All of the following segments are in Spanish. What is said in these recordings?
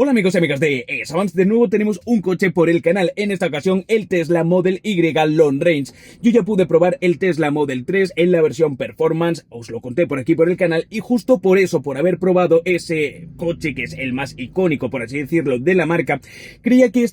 Hola amigos y amigas de ESAVANCE, de nuevo tenemos un coche por el canal, en esta ocasión el Tesla Model Y Long Range. Yo ya pude probar el Tesla Model 3 en la versión Performance, os lo conté por aquí por el canal, y justo por eso, por haber probado ese coche que es el más icónico, por así decirlo, de la marca, creía que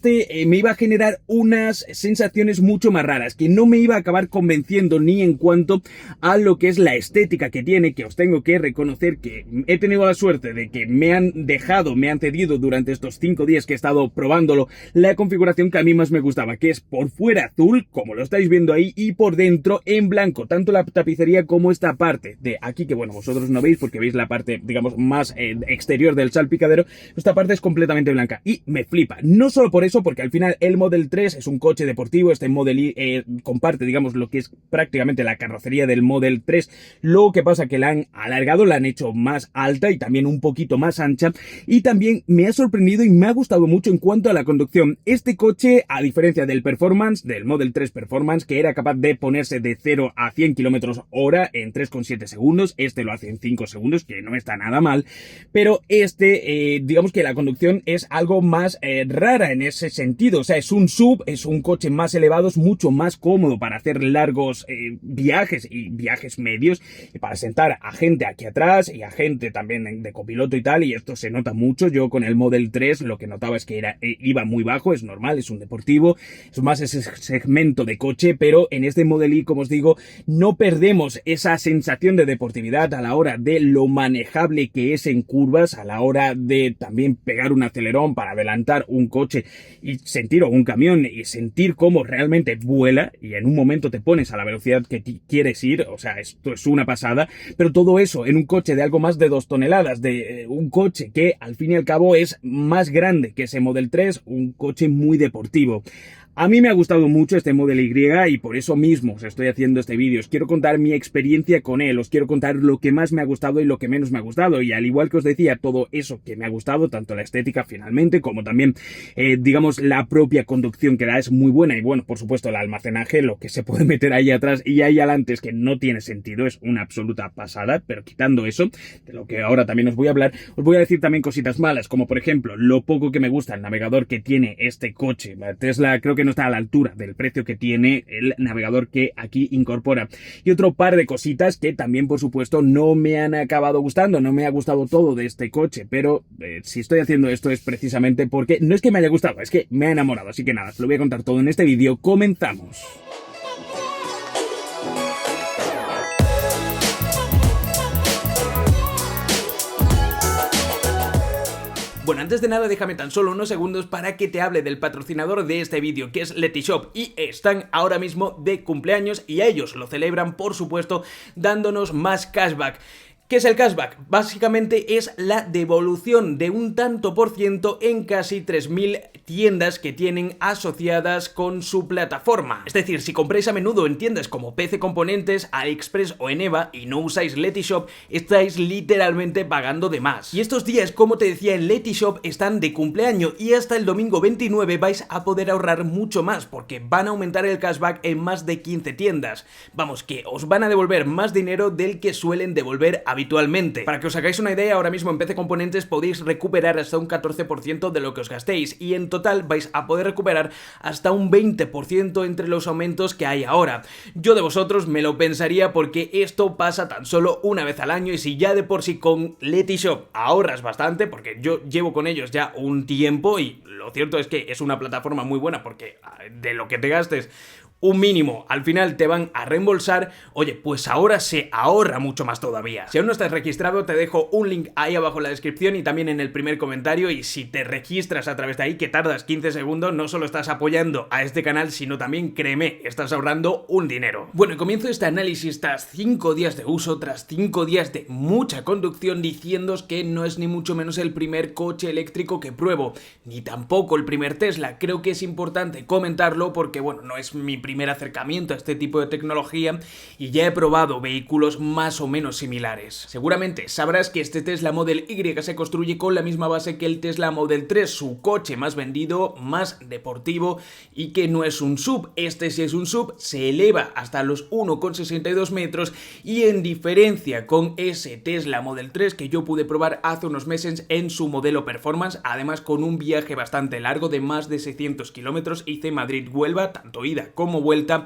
me iba a generar unas sensaciones mucho más raras, que no me iba a acabar convenciendo ni en cuanto a lo que es la estética que tiene, que os tengo que reconocer que he tenido la suerte de que me han cedido durante estos 5 días que he estado probándolo, la configuración que a mí más me gustaba, que es por fuera azul, como lo estáis viendo ahí, y por dentro en blanco, tanto la tapicería como esta parte de aquí, que bueno, vosotros no veis porque veis la parte, digamos, más exterior del salpicadero. Esta parte es completamente blanca y me flipa, no solo por eso, porque al final el Model 3 es un coche deportivo, este Model Y comparte, digamos, lo que es prácticamente la carrocería del Model 3, lo que pasa que la han alargado, la han hecho más alta y también un poquito más ancha, y también me ha sorprendido y me ha gustado mucho en cuanto a la conducción. Este coche, a diferencia del Performance, del Model 3 Performance, que era capaz de ponerse de 0 a 100 km/h en 3,7 segundos, este lo hace en 5 segundos, que no está nada mal, pero digamos que la conducción es algo más rara en ese sentido. O sea, es un SUV, es un coche más elevado, es mucho más cómodo para hacer largos viajes y viajes medios, y para sentar a gente aquí atrás y a gente también de copiloto y tal, y esto se nota mucho. Yo con el Model 3 lo que notaba es que iba muy bajo, es normal, es un deportivo, es más ese segmento de coche, pero en este Model Y, como os digo, no perdemos esa sensación de deportividad a la hora de lo manejable que es en curvas, a la hora de también pegar un acelerón para adelantar un coche y sentir, o un camión, y sentir cómo realmente vuela y en un momento te pones a la velocidad que quieres ir. O sea, esto es una pasada, pero todo eso en un coche de algo más de 2 toneladas, de un coche que al fin y al cabo es más grande que ese Model 3, un coche muy deportivo. A mí me ha gustado mucho este Model Y y por eso mismo os estoy haciendo este vídeo. Os quiero contar mi experiencia con él, os quiero contar lo que más me ha gustado y lo que menos me ha gustado. Y al igual que os decía, todo eso que me ha gustado, tanto la estética finalmente como también, digamos, la propia conducción que da es muy buena. Y bueno, por supuesto, el almacenaje, lo que se puede meter ahí atrás y ahí adelante es que no tiene sentido, es una absoluta pasada. Pero quitando eso, de lo que ahora también os voy a hablar, os voy a decir también cositas malas, como por ejemplo, lo poco que me gusta el navegador que tiene este coche. Tesla creo que no está a la altura del precio que tiene el navegador que aquí incorpora. Y otro par de cositas que también, por supuesto, no me han acabado gustando, no me ha gustado todo de este coche, pero si estoy haciendo esto es precisamente porque no es que me haya gustado, es que me ha enamorado. Así que nada, os lo voy a contar todo en este vídeo. Comenzamos. Bueno, antes de nada déjame tan solo unos segundos para que te hable del patrocinador de este vídeo, que es Letishop, y están ahora mismo de cumpleaños y ellos lo celebran, por supuesto, dándonos más cashback. ¿Qué es el cashback? Básicamente es la devolución de un tanto por ciento en casi 3.000 tiendas que tienen asociadas con su plataforma. Es decir, si compráis a menudo en tiendas como PC Componentes, AliExpress o en EVA y no usáis Letishop, estáis literalmente pagando de más. Y estos días, como te decía, en Letishop están de cumpleaños y hasta el domingo 29 vais a poder ahorrar mucho más porque van a aumentar el cashback en más de 15 tiendas. Vamos, que os van a devolver más dinero del que suelen devolver habitualmente. Para que os hagáis una idea, ahora mismo en PC Componentes podéis recuperar hasta un 14% de lo que os gastéis y en total vais a poder recuperar hasta un 20% entre los aumentos que hay ahora. Yo de vosotros me lo pensaría porque esto pasa tan solo una vez al año y si ya de por sí con Letishop ahorras bastante, porque yo llevo con ellos ya un tiempo y lo cierto es que es una plataforma muy buena porque de lo que te gastes un mínimo al final te van a reembolsar, oye, pues ahora se ahorra mucho más todavía. Si aún no estás registrado, te dejo un link ahí abajo en la descripción y también en el primer comentario, y si te registras a través de ahí, que tardas 15 segundos, no solo estás apoyando a este canal, sino también, créeme, estás ahorrando un dinero. Bueno, y comienzo este análisis tras 5 días de uso, tras 5 días de mucha conducción, diciéndoos que no es ni mucho menos el primer coche eléctrico que pruebo, ni tampoco el primer Tesla. Creo que es importante comentarlo porque, bueno, no es mi primer primer acercamiento a este tipo de tecnología y ya he probado vehículos más o menos similares. Seguramente sabrás que este Tesla Model Y se construye con la misma base que el Tesla Model 3, su coche más vendido, más deportivo y que no es un SUV. Este sí es un SUV, se eleva hasta los 1,62 metros y en diferencia con ese Tesla Model 3 que yo pude probar hace unos meses en su modelo Performance, además con un viaje bastante largo de más de 600 kilómetros, hice Madrid-Huelva, tanto ida como vuelta,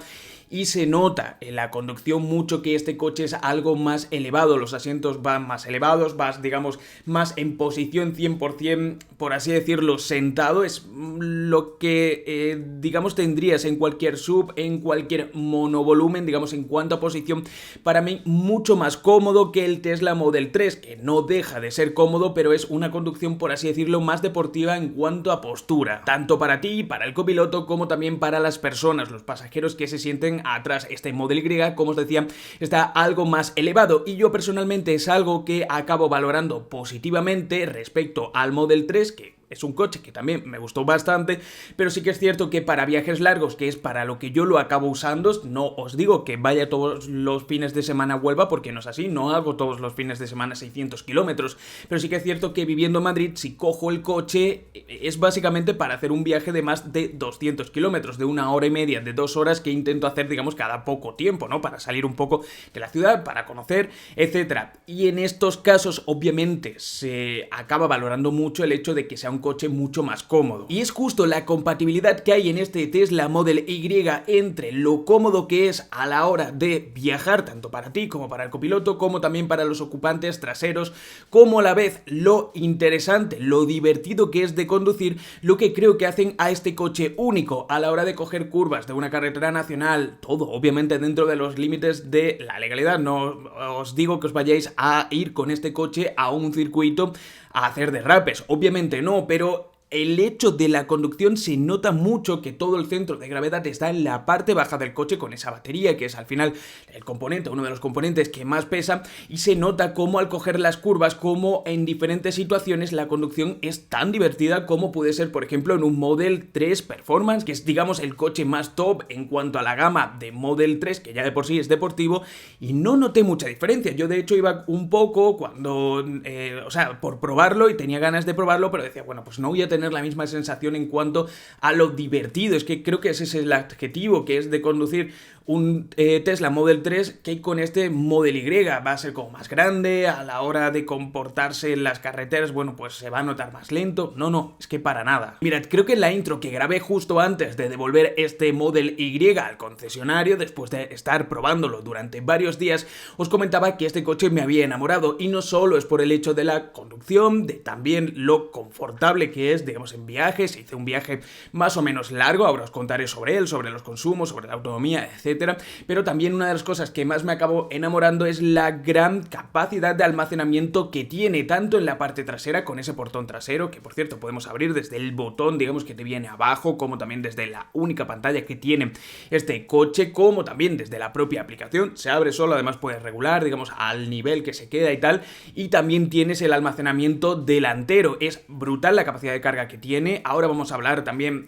y se nota en la conducción mucho que este coche es algo más elevado, los asientos van más elevados, vas digamos más en posición 100%, por así decirlo, sentado, es lo que digamos tendrías en cualquier SUV, en cualquier monovolumen, digamos en cuanto a posición, para mí mucho más cómodo que el Tesla Model 3, que no deja de ser cómodo, pero es una conducción, por así decirlo, más deportiva en cuanto a postura, tanto para ti, para el copiloto, como también para las personas, los pasajeros que se sienten atrás. Este Model Y, como os decía, está algo más elevado y yo personalmente es algo que acabo valorando positivamente respecto al Model 3, que es un coche que también me gustó bastante, pero sí que es cierto que para viajes largos, que es para lo que yo lo acabo usando, no os digo que vaya todos los fines de semana a Huelva, porque no es así, no hago todos los fines de semana 600 kilómetros, pero sí que es cierto que viviendo en Madrid, si cojo el coche, es básicamente para hacer un viaje de más de 200 kilómetros, de 1 hora y media, de 2 horas, que intento hacer, digamos, cada poco tiempo, ¿no? Para salir un poco de la ciudad, para conocer, etcétera. Y en estos casos, obviamente, se acaba valorando mucho el hecho de que sea un coche mucho más cómodo. Y es justo la compatibilidad que hay en este Tesla Model Y entre lo cómodo que es a la hora de viajar, tanto para ti como para el copiloto, como también para los ocupantes traseros, como a la vez lo interesante, lo divertido que es de conducir, lo que creo que hacen a este coche único a la hora de coger curvas de una carretera nacional, todo obviamente dentro de los límites de la legalidad. No os digo que os vayáis a ir con este coche a un circuito a hacer derrapes, obviamente no, pero el hecho de la conducción se nota mucho que todo el centro de gravedad está en la parte baja del coche con esa batería que es al final el componente, uno de los componentes que más pesa, y se nota como al coger las curvas, como en diferentes situaciones la conducción es tan divertida como puede ser por ejemplo en un Model 3 Performance, que es digamos el coche más top en cuanto a la gama de Model 3, que ya de por sí es deportivo, y no noté mucha diferencia. Yo de hecho iba un poco cuando, o sea, por probarlo y tenía ganas de probarlo, pero decía, bueno, pues no voy a tener la misma sensación en cuanto a lo divertido. Es que creo que ese es el adjetivo, que es de conducir un Tesla Model 3 que con este Model Y va a ser como más grande, a la hora de comportarse en las carreteras, bueno, pues se va a notar más lento. No, es que para nada. Mirad, creo que en la intro que grabé justo antes de devolver este Model Y al concesionario, después de estar probándolo durante varios días, os comentaba que este coche me había enamorado, y no solo es por el hecho de la conducción, de también lo confortable que es, digamos, en viajes. Hice un viaje más o menos largo, ahora os contaré sobre él, sobre los consumos, sobre la autonomía, etc. Pero también una de las cosas que más me acabo enamorando es la gran capacidad de almacenamiento que tiene, tanto en la parte trasera, con ese portón trasero, que por cierto podemos abrir desde el botón, digamos, que te viene abajo, como también desde la única pantalla que tiene este coche, como también desde la propia aplicación, se abre solo, además puedes regular, digamos, al nivel que se queda y tal, y también tienes el almacenamiento delantero, es brutal la capacidad de carga que tiene. Ahora vamos a hablar también,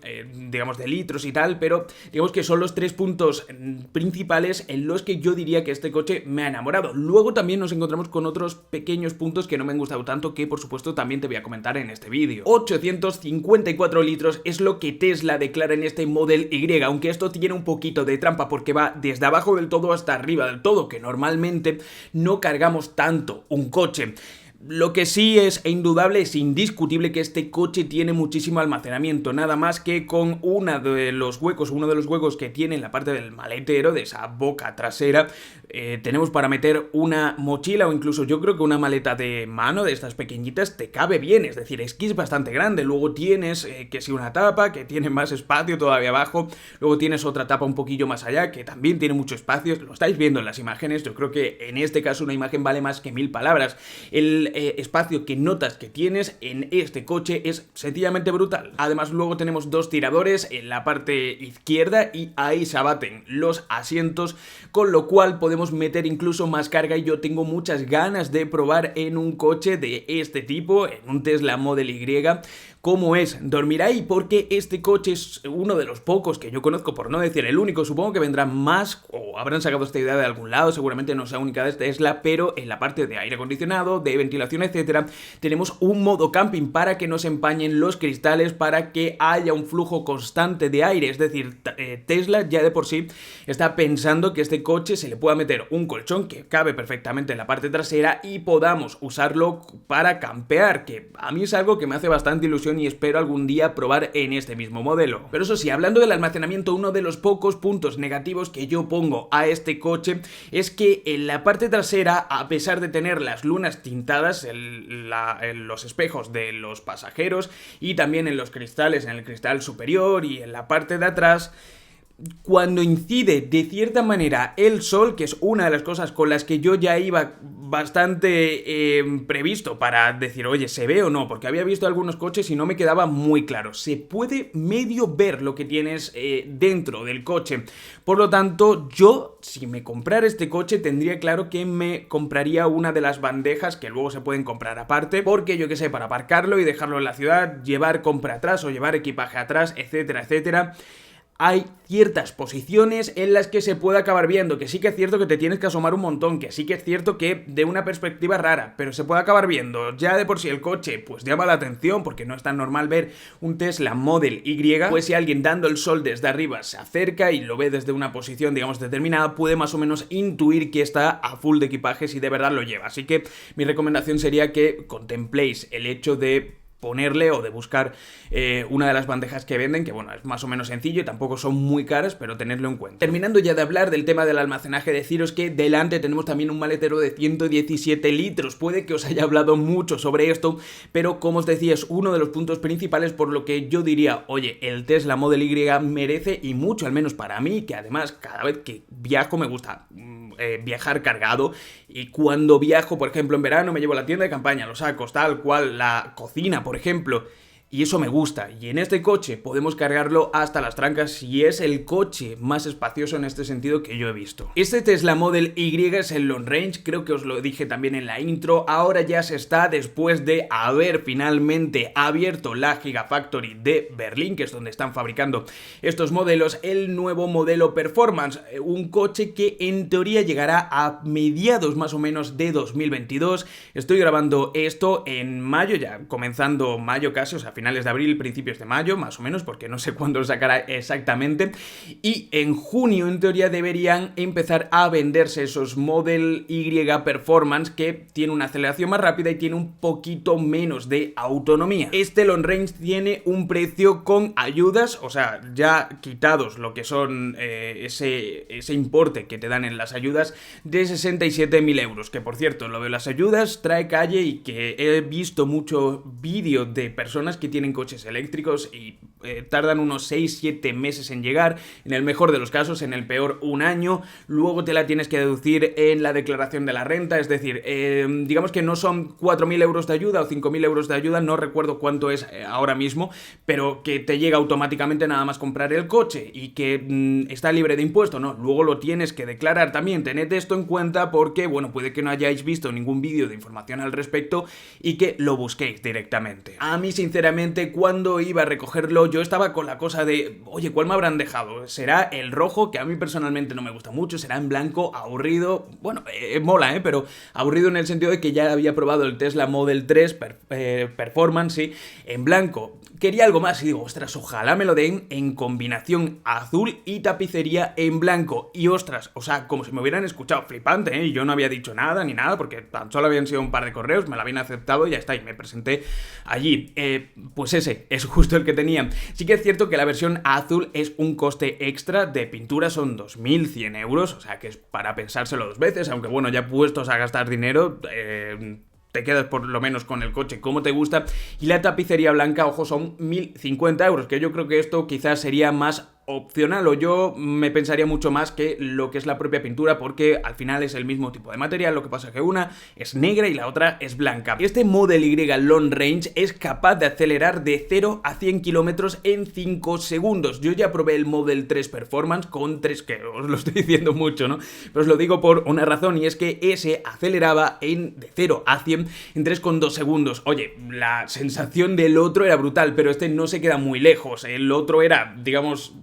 digamos, de litros y tal, pero digamos que son los 3 puntos principales en los que yo diría que este coche me ha enamorado. Luego también nos encontramos con otros pequeños puntos que no me han gustado tanto, que por supuesto también te voy a comentar en este vídeo. 854 litros es lo que Tesla declara en este Model Y, aunque esto tiene un poquito de trampa porque va desde abajo del todo hasta arriba del todo, que normalmente no cargamos tanto un coche. Lo que sí es indudable, es indiscutible, que este coche tiene muchísimo almacenamiento, nada más que con uno de los huecos que tiene en la parte del maletero, de esa boca trasera, tenemos para meter una mochila, o incluso yo creo que una maleta de mano de estas pequeñitas te cabe bien, es decir, es que es bastante grande. Luego tienes que si una tapa que tiene más espacio todavía abajo, luego tienes otra tapa un poquillo más allá que también tiene mucho espacio, lo estáis viendo en las imágenes. Yo creo que en este caso una imagen vale más que 1000 palabras. El espacio que notas que tienes en este coche es sencillamente brutal. Además luego tenemos 2 tiradores en la parte izquierda y ahí se abaten los asientos, con lo cual podemos meter incluso más carga, y yo tengo muchas ganas de probar en un coche de este tipo, en un Tesla Model Y, cómo es dormir ahí, porque este coche es uno de los pocos que yo conozco, por no decir el único. Supongo que vendrán más o habrán sacado esta idea de algún lado, seguramente no sea única de Tesla, pero en la parte de aire acondicionado, de ventilación, etcétera, tenemos un modo camping para que no se empañen los cristales, para que haya un flujo constante de aire. Es decir, Tesla ya de por sí está pensando que este coche se le pueda meter un colchón que cabe perfectamente en la parte trasera y podamos usarlo para campear, que a mí es algo que me hace bastante ilusión y espero algún día probar en este mismo modelo. Pero eso sí, hablando del almacenamiento, uno de los pocos puntos negativos que yo pongo a este coche es que en la parte trasera, a pesar de tener las lunas tintadas en los espejos de los pasajeros y también en los cristales, en el cristal superior y en la parte de atrás, cuando incide de cierta manera el sol, que es una de las cosas con las que yo ya iba bastante previsto para decir, oye, ¿se ve o no? Porque había visto algunos coches y no me quedaba muy claro. Se puede medio ver lo que tienes dentro del coche. Por lo tanto, yo, si me comprara este coche, tendría claro que me compraría una de las bandejas que luego se pueden comprar aparte, porque yo qué sé, para aparcarlo y dejarlo en la ciudad, llevar compra atrás o llevar equipaje atrás, etcétera, etcétera. Hay ciertas posiciones en las que se puede acabar viendo, que sí que es cierto que te tienes que asomar un montón, que sí que es cierto que de una perspectiva rara, pero se puede acabar viendo. Ya de por sí el coche pues llama la atención, porque no es tan normal ver un Tesla Model Y, pues si alguien dando el sol desde arriba se acerca y lo ve desde una posición, digamos, determinada, puede más o menos intuir que está a full de equipaje si de verdad lo lleva. Así que mi recomendación sería que contempléis el hecho de ponerle o de buscar una de las bandejas que venden, que bueno, es más o menos sencillo y tampoco son muy caras, pero tenerlo en cuenta. Terminando ya de hablar del tema del almacenaje, deciros que delante tenemos también un maletero de 117 litros. Puede que os haya hablado mucho sobre esto, pero como os decía, es uno de los puntos principales por lo que yo diría, oye, el Tesla Model Y merece, y mucho, al menos para mí, que además cada vez que viajo me gusta viajar cargado, y cuando viajo, por ejemplo, en verano me llevo la tienda de campaña, los sacos, tal cual, la cocina, por ejemplo, y eso me gusta. Y en este coche podemos cargarlo hasta las trancas y es el coche más espacioso en este sentido que yo he visto. Este Tesla Model Y es el Long Range, creo que os lo dije también en la intro. Ahora ya se está, después de haber finalmente abierto la Gigafactory de Berlín, que es donde están fabricando estos modelos, el nuevo modelo Performance, un coche que en teoría llegará a mediados más o menos de 2022. Estoy grabando esto en mayo, ya comenzando mayo casi, o sea, finales de abril, principios de mayo, más o menos, porque no sé cuándo lo sacará exactamente, y en junio en teoría deberían empezar a venderse esos Model Y Performance, que tiene una aceleración más rápida y tiene un poquito menos de autonomía. Este Long Range tiene un precio con ayudas, o sea, ya quitados lo que son ese importe que te dan en las ayudas, de 67.000 euros, que por cierto, lo de las ayudas trae calle y que he visto mucho vídeo de personas que tienen coches eléctricos y tardan unos 6-7 meses en llegar, en el mejor de los casos, en el peor un año, luego te la tienes que deducir en la declaración de la renta, es decir, digamos que no son 4.000 euros de ayuda o 5.000 euros de ayuda, no recuerdo cuánto es ahora mismo, pero que te llega automáticamente nada más comprar el coche y que está libre de impuesto, ¿no? Luego lo tienes que declarar también, tened esto en cuenta porque, bueno, puede que no hayáis visto ningún vídeo de información al respecto y que lo busquéis directamente. A mí, sinceramente, cuando iba a recogerlo, yo estaba con la cosa de, oye, ¿cuál me habrán dejado? ¿Será el rojo, que a mí personalmente no me gusta mucho? ¿Será en blanco, aburrido? Bueno, mola, pero aburrido en el sentido de que ya había probado el Tesla Model 3 Performance, sí, en blanco. Quería algo más y digo, ostras, ojalá me lo den en combinación azul y tapicería en blanco. Y ostras, o sea, como si me hubieran escuchado, flipante, y yo no había dicho nada ni nada, porque tan solo habían sido un par de correos, me lo habían aceptado y ya está, y me presenté allí. Pues ese es justo el que tenía. Sí que es cierto que la versión azul es un coste extra de pintura, son 2.100 euros, o sea que es para pensárselo dos veces, aunque bueno, ya puestos a gastar dinero, te quedas por lo menos con el coche como te gusta. Y la tapicería blanca, ojo, son 1.050 euros, que yo creo que esto quizás sería más opcional, o yo me pensaría mucho más que lo que es la propia pintura, porque al final es el mismo tipo de material, lo que pasa que una es negra y la otra es blanca. Este Model Y Long Range es capaz de acelerar de 0 a 100 kilómetros en 5 segundos. Yo ya probé el Model 3 Performance con 3, que os lo estoy diciendo mucho, ¿no? Pero os lo digo por una razón, y es que ese aceleraba de 0 a 100 en 3,2 segundos. Oye, la sensación del otro era brutal, pero este no se queda muy lejos. El otro era, digamos,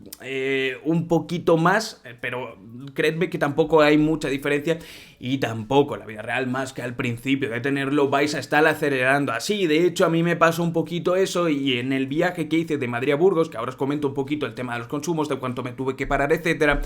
un poquito más, pero creedme que tampoco hay mucha diferencia, y tampoco en la vida real, más que al principio de tenerlo, vais a estar acelerando así. De hecho, a mí me pasó un poquito eso, y en el viaje que hice de Madrid a Burgos, que ahora os comento un poquito el tema de los consumos, de cuánto me tuve que parar, etcétera,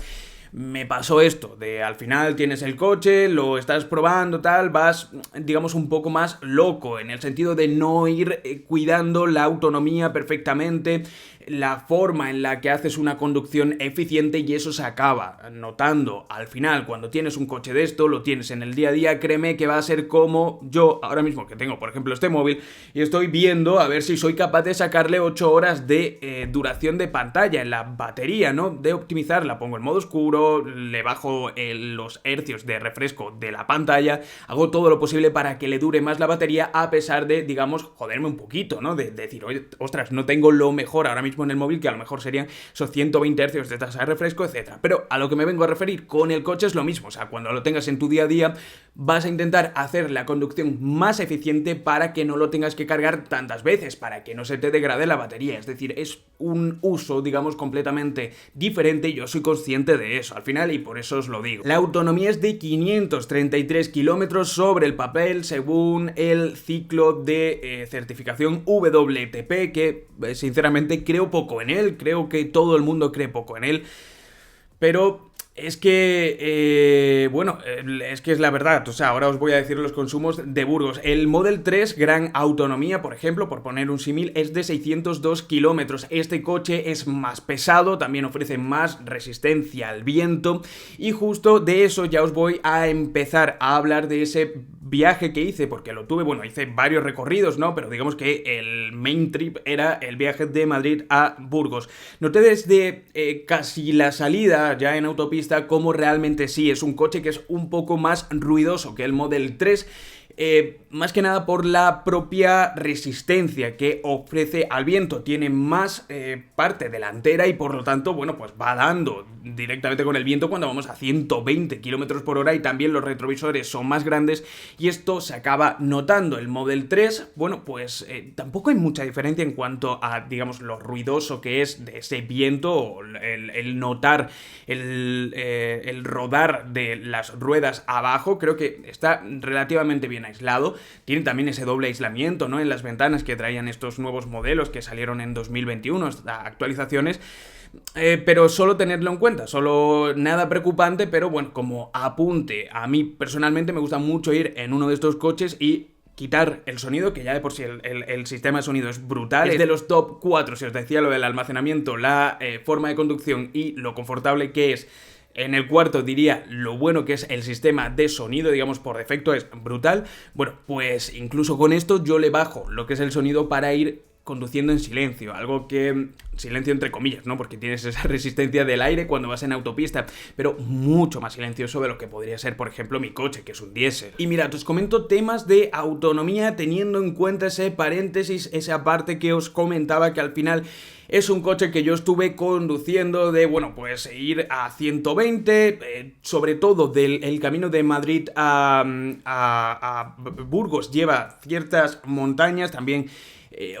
me pasó esto, de al final tienes el coche, lo estás probando, tal, vas, digamos, un poco más loco, en el sentido de no ir cuidando la autonomía perfectamente, la forma en la que haces una conducción eficiente, y eso se acaba notando al final. Cuando tienes un coche de esto, lo tienes en el día a día, créeme que va a ser como yo ahora mismo, que tengo por ejemplo este móvil y estoy viendo a ver si soy capaz de sacarle 8 horas de duración de pantalla en la batería, ¿no? De optimizarla, pongo en modo oscuro, le bajo los hercios de refresco de la pantalla, hago todo lo posible para que le dure más la batería, a pesar de, digamos, joderme un poquito, ¿no? De decir, oye, ostras, no tengo lo mejor ahora mismo en el móvil, que a lo mejor serían esos 120 Hz de tasa de refresco, etcétera. Pero a lo que me vengo a referir con el coche es lo mismo. O sea, cuando lo tengas en tu día a día, vas a intentar hacer la conducción más eficiente para que no lo tengas que cargar tantas veces, para que no se te degrade la batería. Es decir, es un uso, digamos, completamente diferente, y yo soy consciente de eso al final, y por eso os lo digo. La autonomía es de 533 kilómetros sobre el papel, según el ciclo de certificación WTP, que sinceramente creo poco en él, creo que todo el mundo cree poco en él, pero es que, bueno, es que es la verdad. O sea, ahora os voy a decir los consumos de Burgos. El Model 3 Gran Autonomía, por ejemplo, por poner un símil, es de 602 kilómetros. Este coche es más pesado, también ofrece más resistencia al viento, y justo de eso ya os voy a empezar a hablar, de ese viaje que hice, porque lo tuve, bueno, hice varios recorridos, ¿no? Pero digamos que el main trip era el viaje de Madrid a Burgos. Noté desde casi la salida, ya en autopista, como realmente sí, es un coche que es un poco más ruidoso que el Model 3, más que nada por la propia resistencia que ofrece al viento. Tiene más parte delantera, y por lo tanto, bueno, pues va dando directamente con el viento cuando vamos a 120 km por hora, y también los retrovisores son más grandes, y esto se acaba notando. El Model 3, bueno, pues tampoco hay mucha diferencia en cuanto a, digamos, lo ruidoso que es de ese viento, o el notar el rodar de las ruedas abajo. Creo que está relativamente bien aislado. Tiene también ese doble aislamiento, ¿no?, en las ventanas que traían estos nuevos modelos que salieron en 2021, estas actualizaciones. Pero solo tenerlo en cuenta, solo nada preocupante, pero bueno, como apunte, a mí personalmente me gusta mucho ir en uno de estos coches y quitar el sonido, que ya de por sí el sistema de sonido es brutal, es de los top 4, si os decía lo del almacenamiento, la forma de conducción y lo confortable que es. En el cuarto diría lo bueno que es el sistema de sonido, digamos, por defecto es brutal. Bueno, pues incluso con esto yo le bajo lo que es el sonido para ir conduciendo en silencio, algo que, silencio entre comillas, ¿no?, porque tienes esa resistencia del aire cuando vas en autopista, pero mucho más silencioso de lo que podría ser, por ejemplo, mi coche, que es un diésel. Y mirad, os comento temas de autonomía teniendo en cuenta ese paréntesis, esa parte que os comentaba, que al final es un coche que yo estuve conduciendo de, bueno, pues ir a 120, sobre todo el camino de Madrid a Burgos lleva ciertas montañas, también.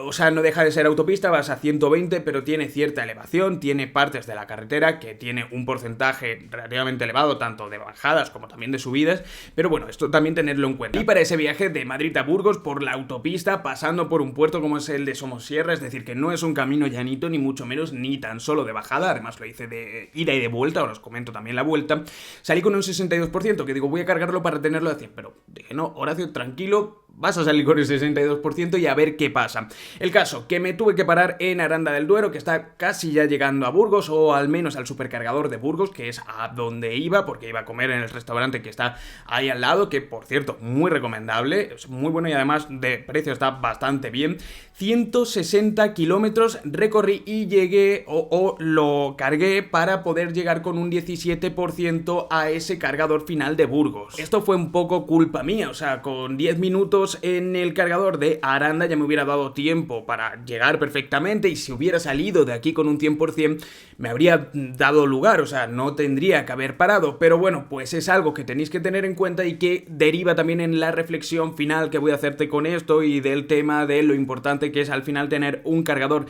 O sea, no deja de ser autopista, vas a 120, pero tiene cierta elevación, tiene partes de la carretera que tiene un porcentaje relativamente elevado, tanto de bajadas como también de subidas, pero bueno, esto también tenerlo en cuenta. Y para ese viaje de Madrid a Burgos por la autopista, pasando por un puerto como es el de Somosierra, es decir, que no es un camino llanito, ni mucho menos, ni tan solo de bajada, además lo hice de ida y de vuelta, ahora os comento también la vuelta, salí con un 62%, que digo, voy a cargarlo para tenerlo a 100, pero dije, no, Horacio, tranquilo, vas a salir con el 62% y a ver qué pasa. El caso, que me tuve que parar en Aranda del Duero, que está casi ya llegando a Burgos, o al menos al supercargador de Burgos, que es a donde iba, porque iba a comer en el restaurante que está ahí al lado, que por cierto, muy recomendable, es muy bueno y además de precio está bastante bien. 160 kilómetros recorrí y llegué o lo cargué para poder llegar con un 17% a ese cargador final de Burgos. Esto fue un poco culpa mía, o sea, con 10 minutos en el cargador de Aranda ya me hubiera dado tiempo para llegar perfectamente, y si hubiera salido de aquí con un 100% me habría dado lugar, o sea, no tendría que haber parado. Pero bueno, pues es algo que tenéis que tener en cuenta y que deriva también en la reflexión final que voy a hacerte con esto, y del tema de lo importante que es al final tener un cargador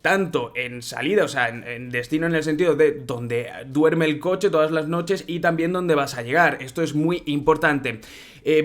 tanto en salida, o sea, en destino, en el sentido de donde duerme el coche todas las noches, y también donde vas a llegar. Esto es muy importante.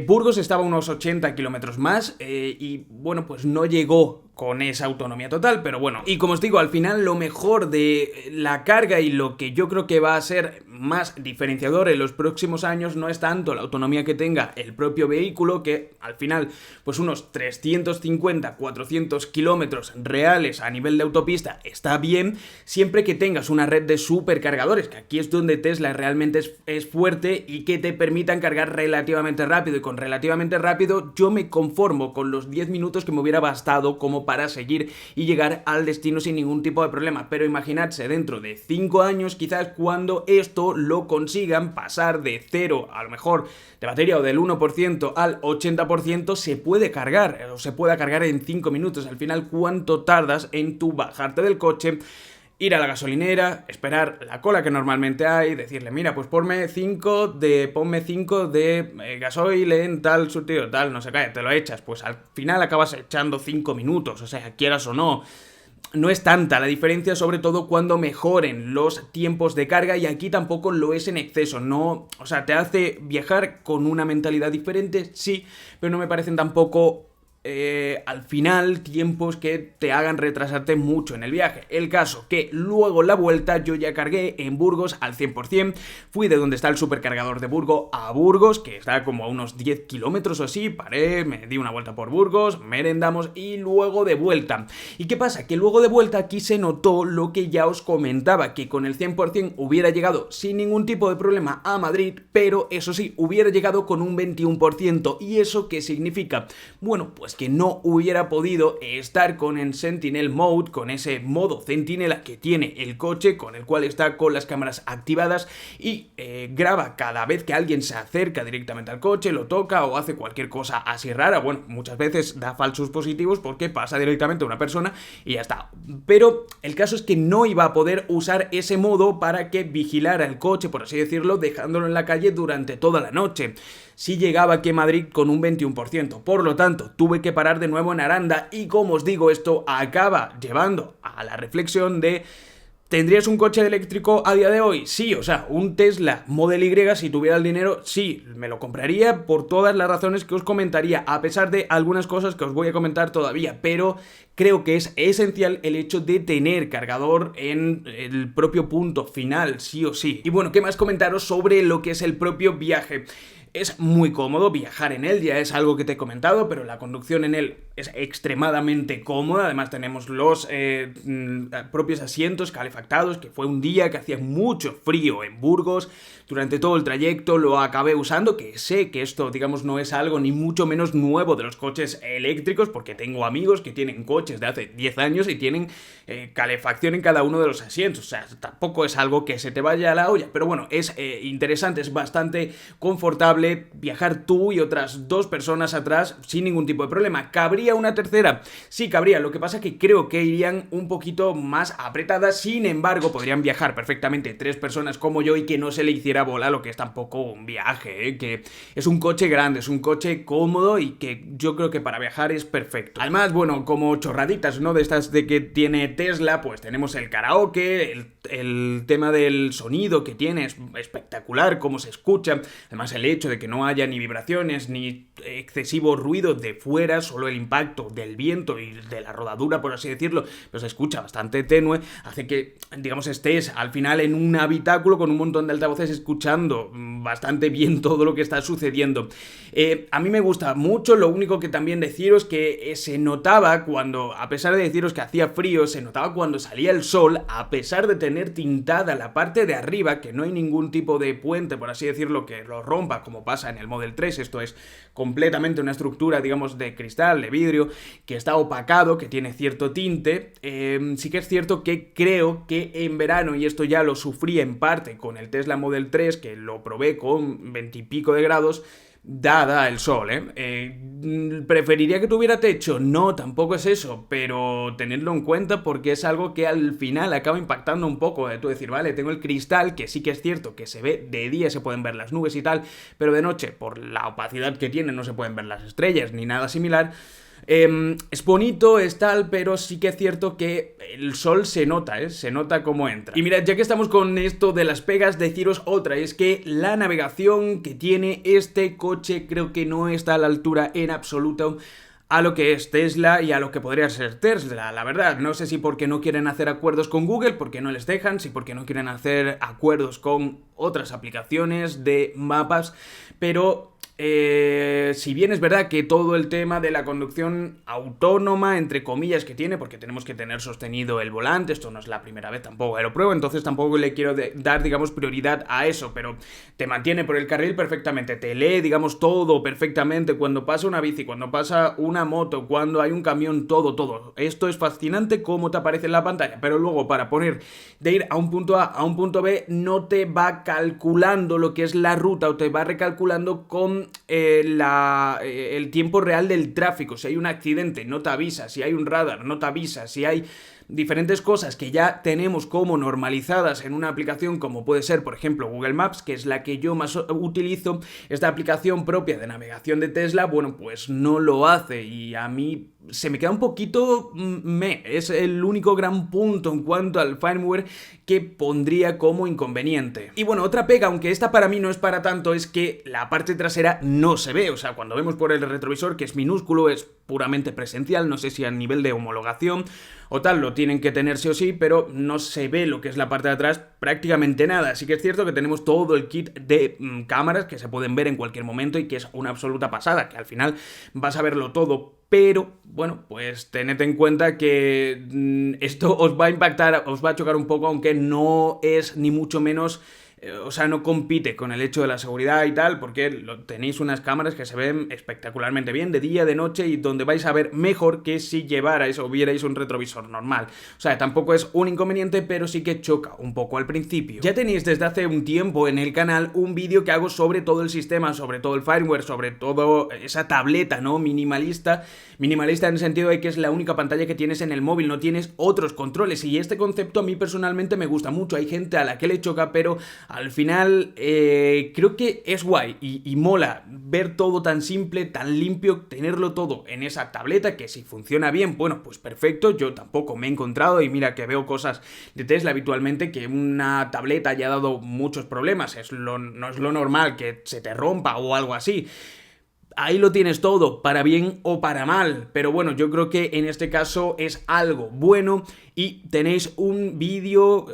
Burgos estaba a unos 80 kilómetros más y bueno, pues no llegó con esa autonomía total, pero bueno. Y como os digo, al final lo mejor de la carga y lo que yo creo que va a ser más diferenciador en los próximos años no es tanto la autonomía que tenga el propio vehículo, que al final pues unos 350, 400 kilómetros reales a nivel de autopista está bien, siempre que tengas una red de supercargadores, que aquí es donde Tesla realmente es fuerte, y que te permitan cargar relativamente rápido. Y con relativamente rápido yo me conformo con los 10 minutos que me hubiera bastado como para seguir y llegar al destino sin ningún tipo de problema. Pero imaginadse dentro de 5 años quizás, cuando esto lo consigan, pasar de 0 a lo mejor de batería o del 1% al 80%, se puede cargar, o se pueda cargar en 5 minutos. Al final, ¿cuánto tardas en tu bajarte del coche, ir a la gasolinera, esperar la cola que normalmente hay, decirle, mira, pues ponme 5 de gasoil en tal surtido, tal, no sé qué, te lo echas? Pues al final acabas echando 5 minutos, o sea, quieras o no. No es tanta la diferencia, sobre todo cuando mejoren los tiempos de carga, y aquí tampoco lo es en exceso, no, o sea, te hace viajar con una mentalidad diferente, sí, pero no me parecen tampoco al final tiempos que te hagan retrasarte mucho en el viaje. El caso, que luego la vuelta yo ya cargué en Burgos al 100%, fui de donde está el supercargador de Burgos a Burgos, que está como a unos 10 kilómetros o así, paré, me di una vuelta por Burgos, merendamos y luego de vuelta. ¿Y qué pasa? Que luego de vuelta aquí se notó lo que ya os comentaba, que con el 100% hubiera llegado sin ningún tipo de problema a Madrid, pero eso sí, hubiera llegado con un 21%. ¿Y eso qué significa? Bueno, pues que no hubiera podido estar con el Sentinel Mode, con ese modo centinela que tiene el coche, con el cual está con las cámaras activadas y graba cada vez que alguien se acerca directamente al coche, lo toca o hace cualquier cosa así rara. Bueno, muchas veces da falsos positivos porque pasa directamente a una persona y ya está. Pero el caso es que no iba a poder usar ese modo para que vigilara el coche, por así decirlo, dejándolo en la calle durante toda la noche. Sí llegaba aquí a Madrid con un 21%, por lo tanto tuve que parar de nuevo en Aranda, y como os digo, esto acaba llevando a la reflexión de: ¿tendrías un coche eléctrico a día de hoy? Sí, o sea, un Tesla Model Y, si tuviera el dinero, sí, me lo compraría por todas las razones que os comentaría, a pesar de algunas cosas que os voy a comentar todavía, pero creo que es esencial el hecho de tener cargador en el propio punto final, sí o sí. Y bueno, ¿qué más comentaros sobre lo que es el propio viaje? Es muy cómodo viajar en él, ya es algo que te he comentado, pero la conducción en él es extremadamente cómoda. Además tenemos los propios asientos calefactados, que fue un día que hacía mucho frío en Burgos. Durante todo el trayecto lo acabé usando, que sé que esto, digamos, no es algo ni mucho menos nuevo de los coches eléctricos, porque tengo amigos que tienen coches de hace 10 años y tienen calefacción en cada uno de los asientos. O sea, tampoco es algo que se te vaya a la olla, pero bueno, es interesante, es bastante confortable viajar tú y otras 2 personas atrás sin ningún tipo de problema. ¿Cabría una tercera? Sí, cabría, lo que pasa es que creo que irían un poquito más apretadas. Sin embargo, podrían viajar perfectamente 3 personas como yo y que no se le hiciera bola, lo que es tampoco un viaje, que es un coche grande, es un coche cómodo y que yo creo que para viajar es perfecto. Además, bueno, como chorraditas, ¿no?, de estas de que tiene Tesla, pues tenemos el karaoke, el tema del sonido que tiene es espectacular, cómo se escucha. Además, el hecho de que no haya ni vibraciones ni excesivo ruido de fuera, solo el impacto impacto del viento y de la rodadura, por así decirlo, pues se escucha bastante tenue, hace que, digamos, estés al final en un habitáculo con un montón de altavoces escuchando bastante bien todo lo que está sucediendo. A mí me gusta mucho. Lo único que también deciros que se notaba cuando, a pesar de deciros que hacía frío, se notaba cuando salía el sol, a pesar de tener tintada la parte de arriba, que no hay ningún tipo de puente, por así decirlo, que lo rompa, como pasa en el Model 3, esto es completamente una estructura, digamos, de cristal, de vidrio, que está opacado, que tiene cierto tinte. Sí que es cierto que creo que en verano, y esto ya lo sufrí en parte con el Tesla Model 3, que lo probé con 20 y pico de grados, da el sol, ¿Preferiría que tuviera techo? No, tampoco es eso, pero tenedlo en cuenta porque es algo que al final acaba impactando un poco, tú decir, vale, tengo el cristal, que sí que es cierto que se ve de día, se pueden ver las nubes y tal, pero de noche, por la opacidad que tiene, no se pueden ver las estrellas ni nada similar. Es bonito, es tal, pero sí que es cierto que el sol se nota, se nota cómo entra. Y mirad, ya que estamos con esto de las pegas, deciros otra, es que la navegación que tiene este coche creo que no está a la altura en absoluto a lo que es Tesla y a lo que podría ser Tesla, la verdad. No sé si porque no quieren hacer acuerdos con Google, porque no les dejan, si porque no quieren hacer acuerdos con otras aplicaciones de mapas, pero si bien es verdad que todo el tema de la conducción autónoma, entre comillas, que tiene, porque tenemos que tener sostenido el volante, esto no es la primera vez tampoco que lo pruebo, entonces tampoco le quiero dar, digamos, prioridad a eso, pero te mantiene por el carril perfectamente, te lee, digamos, todo perfectamente, cuando pasa una bici, cuando pasa una moto, cuando hay un camión, todo. Esto es fascinante cómo te aparece en la pantalla, pero luego para poner de ir a un punto A a un punto B no te va calculando lo que es la ruta o te va recalculando con el tiempo real del tráfico. Si hay un accidente no te avisa, si hay un radar no te avisa, si hay diferentes cosas que ya tenemos como normalizadas en una aplicación como puede ser, por ejemplo, Google Maps, que es la que yo más utilizo. Esta aplicación propia de navegación de Tesla, bueno, pues no lo hace y a mí se me queda un poquito es el único gran punto en cuanto al firmware que pondría como inconveniente. Y bueno, otra pega, aunque esta para mí no es para tanto, es que la parte trasera no se ve, o sea, cuando vemos por el retrovisor, que es minúsculo, es puramente presencial, no sé si a nivel de homologación o tal, lo tienen que tener sí o sí, pero no se ve lo que es la parte de atrás prácticamente nada. Así que es cierto que tenemos todo el kit de cámaras que se pueden ver en cualquier momento y que es una absoluta pasada, que al final vas a verlo todo. Pero, bueno, pues tened en cuenta que esto os va a impactar, os va a chocar un poco, aunque no es ni mucho menos, o sea, no compite con el hecho de la seguridad y tal, porque tenéis unas cámaras que se ven espectacularmente bien de día, de noche y donde vais a ver mejor que si llevarais o vierais un retrovisor normal. O sea, tampoco es un inconveniente, pero sí que choca un poco al principio. Ya tenéis desde hace un tiempo en el canal un vídeo que hago sobre todo el sistema, sobre todo el firmware, sobre todo esa tableta, ¿no? Minimalista en el sentido de que es la única pantalla que tienes en el móvil, no tienes otros controles, y este concepto a mí personalmente me gusta mucho. Hay gente a la que le choca, pero al final creo que es guay y mola ver todo tan simple, tan limpio, tenerlo todo en esa tableta, que si funciona bien, bueno, pues perfecto. Yo tampoco me he encontrado, y mira que veo cosas de Tesla habitualmente, que una tableta haya dado muchos problemas, no es lo normal que se te rompa o algo así. Ahí lo tienes todo, para bien o para mal, pero bueno, yo creo que en este caso es algo bueno. Y tenéis un vídeo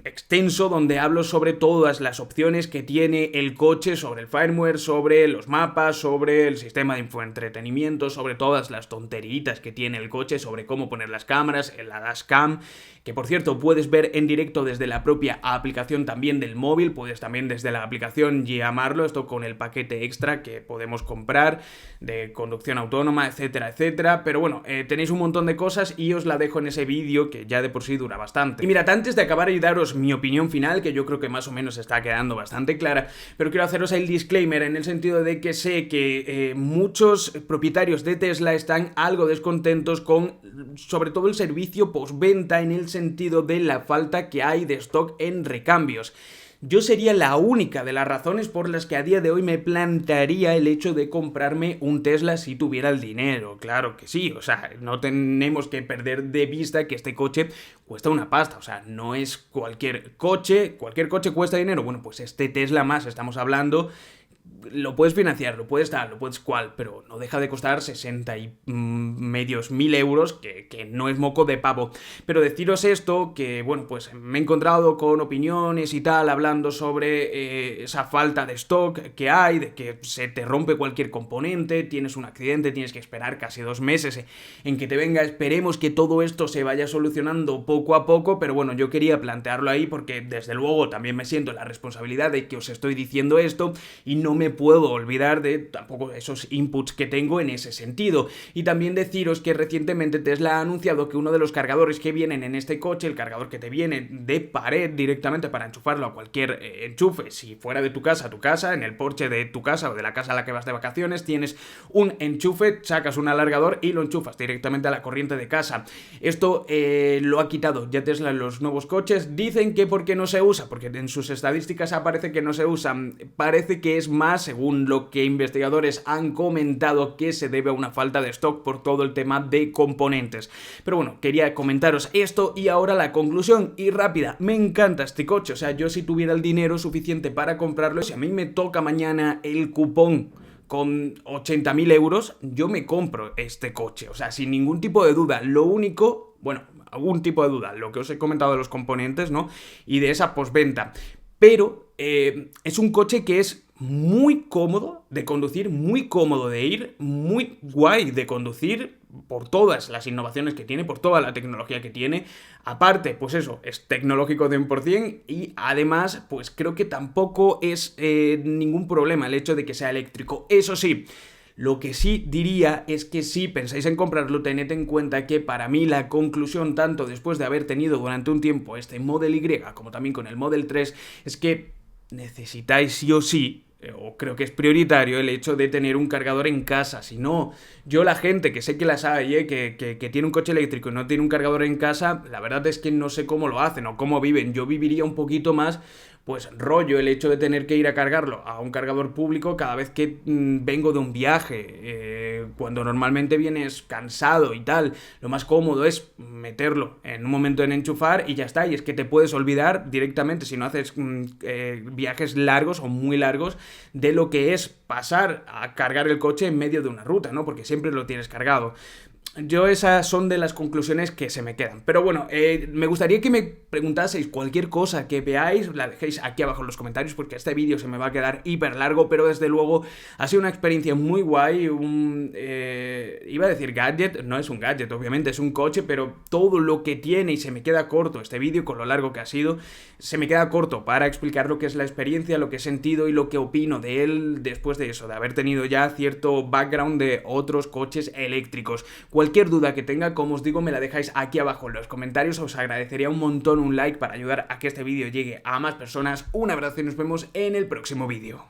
extenso donde hablo sobre todas las opciones que tiene el coche, sobre el firmware, sobre los mapas, sobre el sistema de infoentretenimiento, sobre todas las tonteritas que tiene el coche, sobre cómo poner las cámaras, la dashcam, que por cierto puedes ver en directo desde la propia aplicación también del móvil, puedes también desde la aplicación llamarlo, esto con el paquete extra que podemos comprar de conducción autónoma, etcétera, etcétera. Pero bueno, tenéis un montón de cosas y os la dejo en ese vídeo que ya de por sí dura bastante. Y mirad, antes de acabar y daros mi opinión final, que yo creo que más o menos está quedando bastante clara, pero quiero haceros el disclaimer en el sentido de que sé que muchos propietarios de Tesla están algo descontentos con sobre todo el servicio postventa, en el sentido de la falta que hay de stock en recambios. Yo sería la única de las razones por las que a día de hoy me plantearía el hecho de comprarme un Tesla si tuviera el dinero. Claro que sí, o sea, no tenemos que perder de vista que este coche cuesta una pasta, o sea, no es cualquier coche cuesta dinero. Bueno, pues este Tesla más, estamos hablando lo puedes financiar, lo puedes dar, lo puedes cual, pero no deja de costar 60 y medios mil euros, que no es moco de pavo. Pero deciros esto, que bueno, pues me he encontrado con opiniones y tal, hablando sobre esa falta de stock que hay, de que se te rompe cualquier componente, tienes un accidente, tienes que esperar casi 2 meses en que te venga. Esperemos que todo esto se vaya solucionando poco a poco, pero bueno, yo quería plantearlo ahí porque desde luego también me siento la responsabilidad de que os estoy diciendo esto y no me puedo olvidar de tampoco esos inputs que tengo en ese sentido. Y también deciros que recientemente Tesla ha anunciado que uno de los cargadores que vienen en este coche, el cargador que te viene de pared directamente para enchufarlo a cualquier enchufe, si fuera de tu casa, en el porche de tu casa o de la casa a la que vas de vacaciones, tienes un enchufe, sacas un alargador y lo enchufas directamente a la corriente de casa. Esto lo ha quitado ya Tesla en los nuevos coches. Dicen que porque no se usa, porque en sus estadísticas aparece que no se usa. Parece que es más, según lo que investigadores han comentado, que se debe a una falta de stock por todo el tema de componentes. Pero bueno, quería comentaros esto y ahora la conclusión, y rápida. Me encanta este coche, o sea, yo si tuviera el dinero suficiente para comprarlo, si a mí me toca mañana el cupón con 80.000 euros, yo me compro este coche, o sea, sin ningún tipo de duda. Lo único, bueno, algún tipo de duda, lo que os he comentado de los componentes, ¿no? Y de esa postventa. Pero es un coche que es muy cómodo de conducir, muy cómodo de ir, muy guay de conducir por todas las innovaciones que tiene, por toda la tecnología que tiene. Aparte, pues eso, es tecnológico 100% y además, pues creo que tampoco es ningún problema el hecho de que sea eléctrico. Eso sí, lo que sí diría es que si pensáis en comprarlo, tened en cuenta que para mí la conclusión, tanto después de haber tenido durante un tiempo este Model Y como también con el Model 3, es que necesitáis sí o sí, o creo que es prioritario el hecho de tener un cargador en casa. Si no, yo la gente que sé que las hay, que tiene un coche eléctrico y no tiene un cargador en casa, la verdad es que no sé cómo lo hacen o cómo viven. Yo viviría un poquito más, pues rollo, el hecho de tener que ir a cargarlo a un cargador público cada vez que vengo de un viaje, cuando normalmente vienes cansado y tal. Lo más cómodo es meterlo en un momento en enchufar y ya está. Y es que te puedes olvidar directamente, si no haces viajes largos o muy largos, de lo que es pasar a cargar el coche en medio de una ruta, ¿no? Porque siempre lo tienes cargado. Yo esas son de las conclusiones que se me quedan. Pero bueno, me gustaría que me preguntaseis cualquier cosa que veáis, la dejéis aquí abajo en los comentarios porque este vídeo se me va a quedar hiper largo, pero desde luego ha sido una experiencia muy guay, iba a decir gadget, no es un gadget, obviamente es un coche, pero todo lo que tiene, y se me queda corto este vídeo con lo largo que ha sido, se me queda corto para explicar lo que es la experiencia, lo que he sentido y lo que opino de él después de eso, de haber tenido ya cierto background de otros coches eléctricos. Cualquier duda que tenga, como os digo, me la dejáis aquí abajo en los comentarios. Os agradecería un montón un like para ayudar a que este vídeo llegue a más personas. Un abrazo y nos vemos en el próximo vídeo.